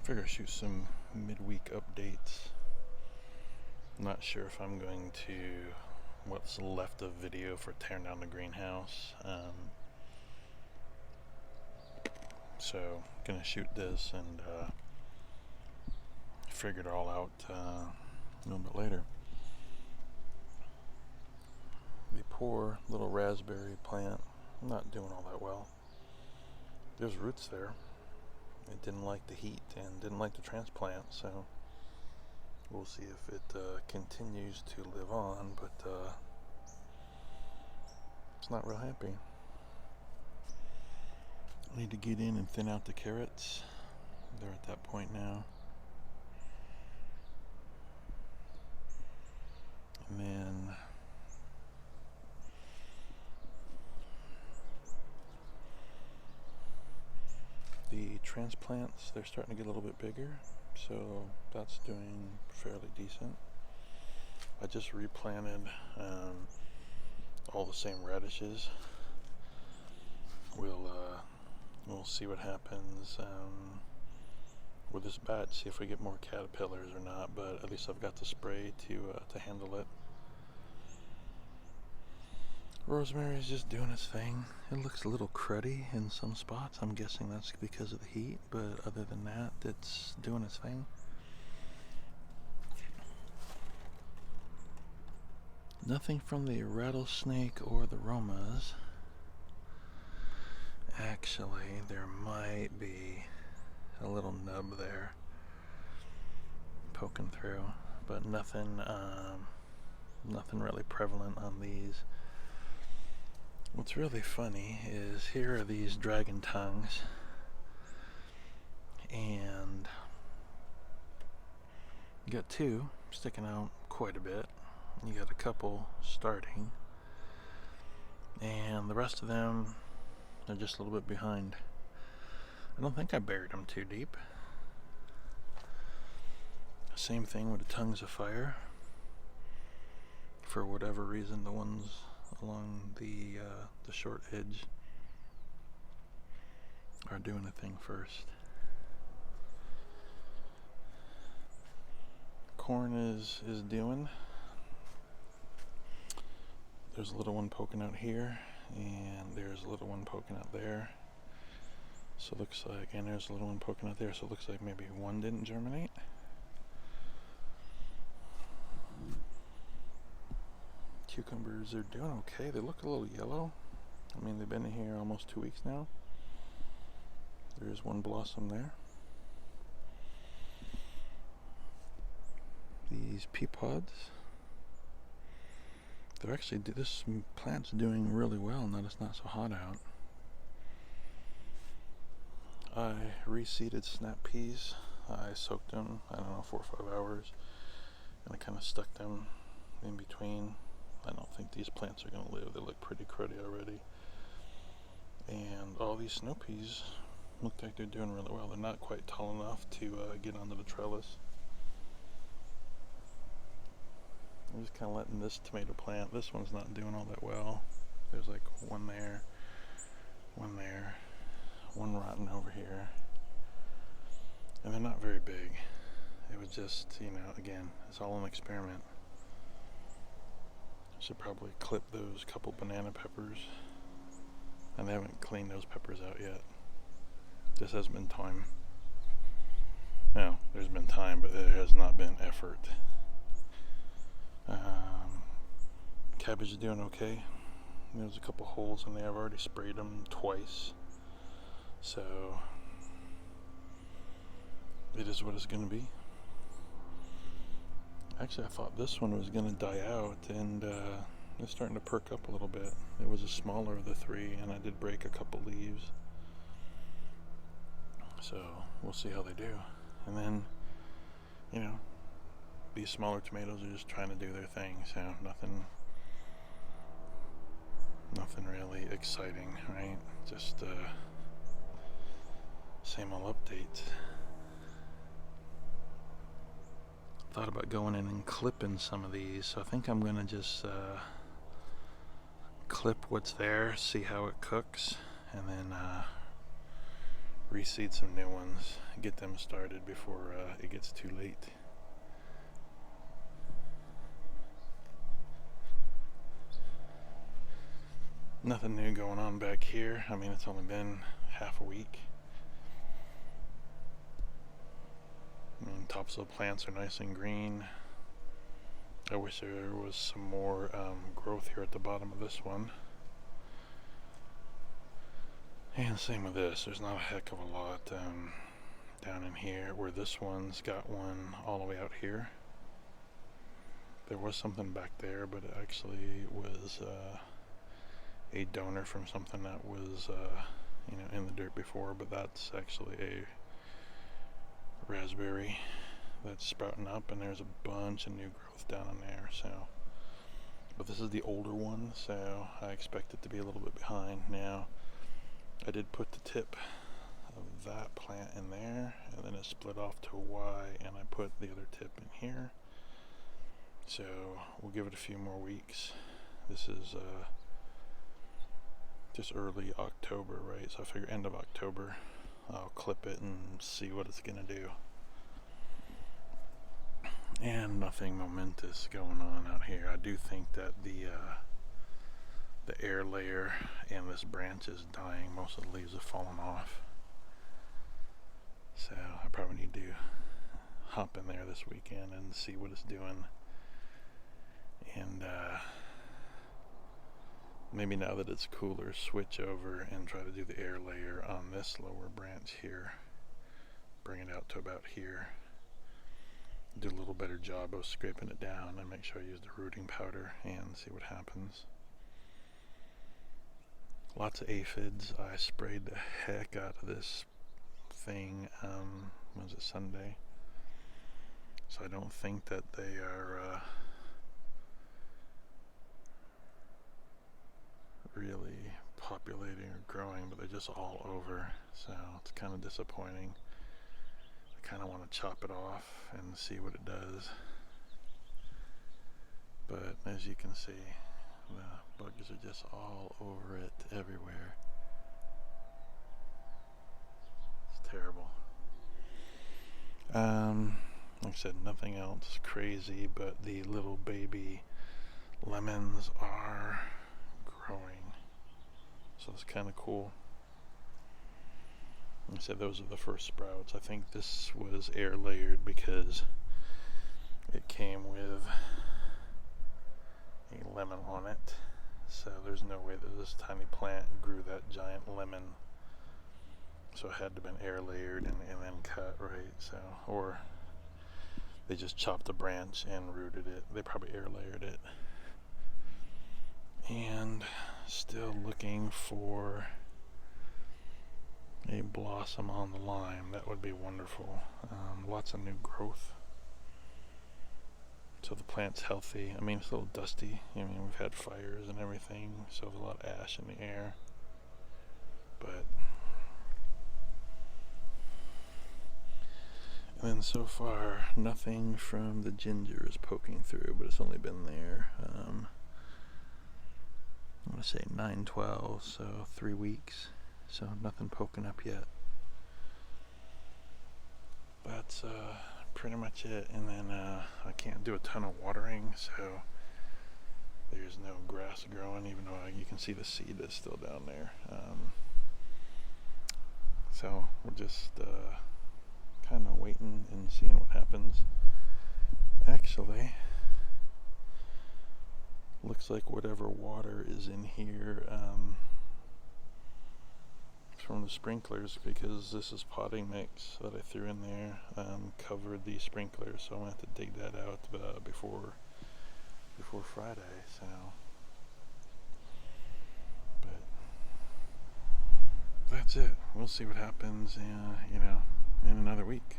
Figure I'll shoot some midweek updates. I'm not sure if I'm going to what's left of video for tearing down the greenhouse. So gonna shoot this and figure it all out a little bit later. The poor little raspberry plant, not doing all that well. There's roots there. It didn't like the heat and didn't like the transplant, so we'll see if it continues to live on, but it's not real happy. I need to get in and thin out the carrots. They're at that point now. And then the transplants, they're starting to get a little bit bigger, so that's doing fairly decent. I just replanted all the same radishes. We'll see what happens with this batch, see if we get more caterpillars or not, but at least I've got the spray to handle it. Rosemary is just doing its thing. It looks a little cruddy in some spots. I'm guessing that's because of the heat, but other than that, it's doing its thing. Nothing from the rattlesnake or the romas. Actually, there might be a little nub there poking through, but nothing really prevalent on these. What's really funny is here are these dragon tongues, and you got two sticking out quite a bit. You got a couple starting, and the rest of them are just a little bit behind. I don't think I buried them too deep. Same thing with the tongues of fire. For whatever reason, the ones along the short edge are doing a thing first. Corn is doing. There's a little one poking out here, and there's a little one poking out there. So it looks like, and there's a little one poking out there, so it looks like maybe one didn't germinate. Cucumbers are doing okay. They look a little yellow. I mean, they've been in here almost 2 weeks now. There's one blossom there. These pea pods, they're actually, this plant's doing really well now that it's not so hot out. I reseeded snap peas. I soaked them, I don't know, 4 or 5 hours, and I kind of stuck them in between. I don't think these plants are going to live. They look pretty cruddy already. And all these snow peas look like they're doing really well. They're not quite tall enough to get onto the trellis. I'm just kind of letting this tomato plant, this one's not doing all that well. There's like one there, one rotten over here. And they're not very big. It was just, you know, again, it's all an experiment. Should probably clip those couple banana peppers. And they haven't cleaned those peppers out yet. This has been time. Now, there's been time, but there has not been effort. Cabbage is doing okay. There's a couple holes in there. I've already sprayed them twice. So, it is what it's going to be. Actually, I thought this one was going to die out, and it's starting to perk up a little bit. It was a smaller of the three, and I did break a couple leaves. So, we'll see how they do. And then, you know, these smaller tomatoes are just trying to do their thing, so nothing really exciting, right? Just same old updates. Thought about going in and clipping some of these, so I think I'm gonna just clip what's there, see how it cooks, and then reseed some new ones, get them started before it gets too late. Nothing new going on back here. I mean, it's only been half a week. Tops of the plants are nice and green. I wish there was some more growth here at the bottom of this one. And same with this. There's not a heck of a lot down in here, where this one's got one all the way out here. There was something back there, but it actually was a donor from something that was in the dirt before, but that's actually a raspberry that's sprouting up, and there's a bunch of new growth down in there. So, but this is the older one, so I expect it to be a little bit behind. Now, I did put the tip of that plant in there, and then it split off to a Y, and I put the other tip in here. So we'll give it a few more weeks. This is just early October, right? So I figure end of October I'll clip it and see what it's gonna do. And nothing momentous going on out here. I do think that the air layer in this branch is dying. Most of the leaves have fallen off. So I probably need to hop in there this weekend and see what it's doing. And maybe now that it's cooler, switch over and try to do the air layer on this lower branch here. Bring it out to about here. Do a little better job of scraping it down, and make sure I use the rooting powder and see what happens. Lots of aphids. I sprayed the heck out of this thing, was it Sunday? So I don't think that they are really populating or growing, but they're just all over, so it's kind of disappointing. I kind of want to chop it off and see what it does, but as you can see, the bugs are just all over it everywhere. It's terrible. Like I said, nothing else crazy, but the little baby lemons are growing, so it's kind of cool. Like I said, those are the first sprouts. I think this was air layered because it came with a lemon on it, so there's no way that this tiny plant grew that giant lemon, so it had to have been air layered and then cut, right? So, or they just chopped a branch and rooted it. They probably air layered it. And still looking for a blossom on the lime. That would be wonderful. Lots of new growth, so the plant's healthy. I mean, it's a little dusty. I mean, we've had fires and everything, so there's a lot of ash in the air, but and then so far nothing from the ginger is poking through, but it's only been there I'm gonna say 9/12, so 3 weeks, so nothing poking up yet. That's pretty much it. And then I can't do a ton of watering, so there's no grass growing, even though you can see the seed is still down there. So we're just kind of waiting and seeing what happens. Actually, looks like whatever water is in here from the sprinklers, because this is potting mix that I threw in there, covered the sprinklers, so I'm gonna have to dig that out before Friday. So, but that's it. We'll see what happens, in another week.